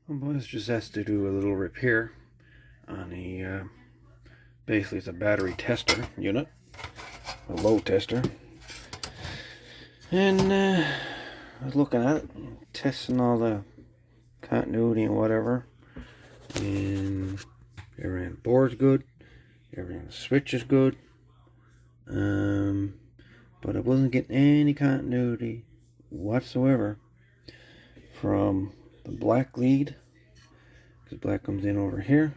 Well, boys, just asked to do a little repair on a, basically it's a battery tester unit, a load tester. And I was looking at it, testing all the continuity and whatever. And everything on the board's good, everything on the switch is good. But I wasn't getting any continuity whatsoever from the black lead, because black comes in over here.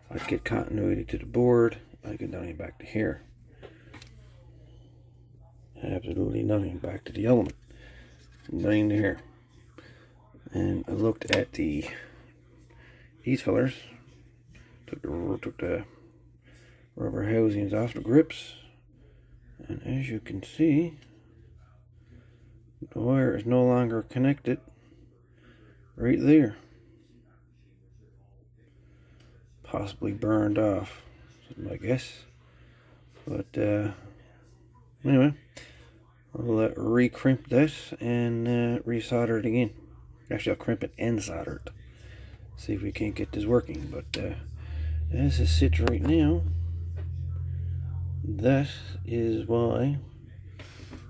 I'd get continuity to the board, I'd get nothing back to here. Absolutely nothing back to the element. Nothing to here. And I looked at these fillers, took the rubber housings off the grips, and as you can see, the wire is no longer connected right there. Possibly burned off, is my guess. But anyway, I'll re-crimp this and re-solder it again. Actually, I'll crimp it and solder it. See if we can't get this working. But as it sits right now, that is why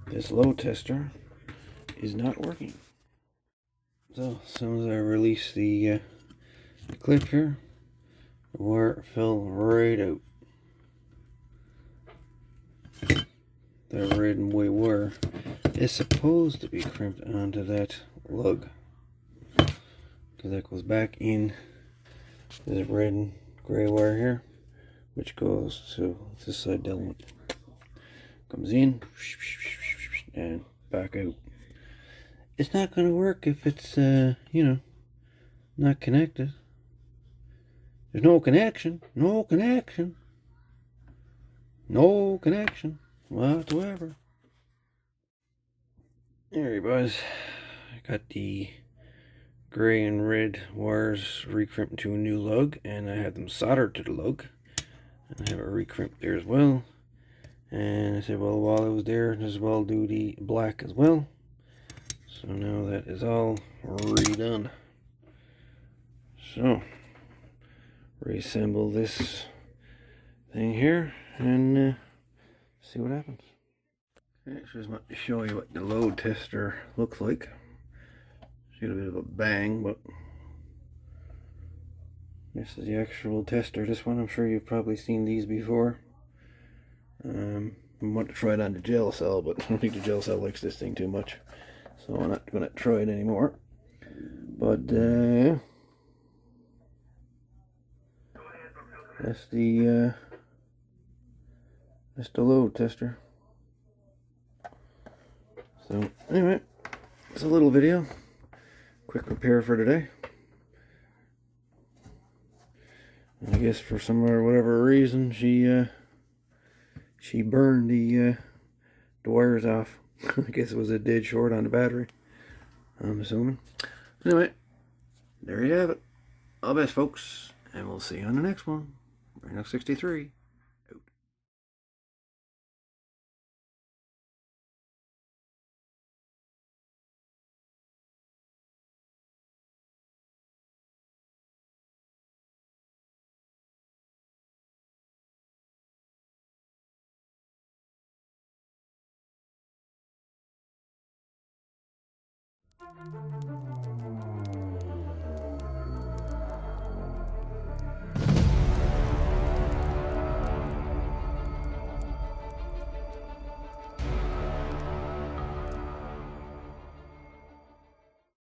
this load tester is not working. So as soon as I release the clip here, the wire fell right out. The red and white wire is supposed to be crimped onto that lug, because that goes back in this red and gray wire here, which goes to this side the element. Comes in and back out. It's not going to work if it's not connected. There's no connection whatsoever. There you guys, I got the gray and red wires recrimped to a new lug, and I had them soldered to the lug, and I have it recrimped there as well. And I said, well, while I was there, as well do the black as well. So now that is all redone. So reassemble this thing here and see what happens. Okay, so just want to show you what the load tester looks like. Got a bit of a bang, but this is the actual tester. This one, I'm sure you've probably seen these before. I want to try it on the gel cell, but I don't think the gel cell likes this thing too much, so I'm not going to try it anymore. But that's the load tester. So anyway, it's a little video, quick repair for today. I guess for some or whatever reason she burned the wires off. I guess it was a dead short on the battery, I'm assuming. Anyway, there you have it. All the best, folks, and we'll see you on the next one. Brainox 63. Out.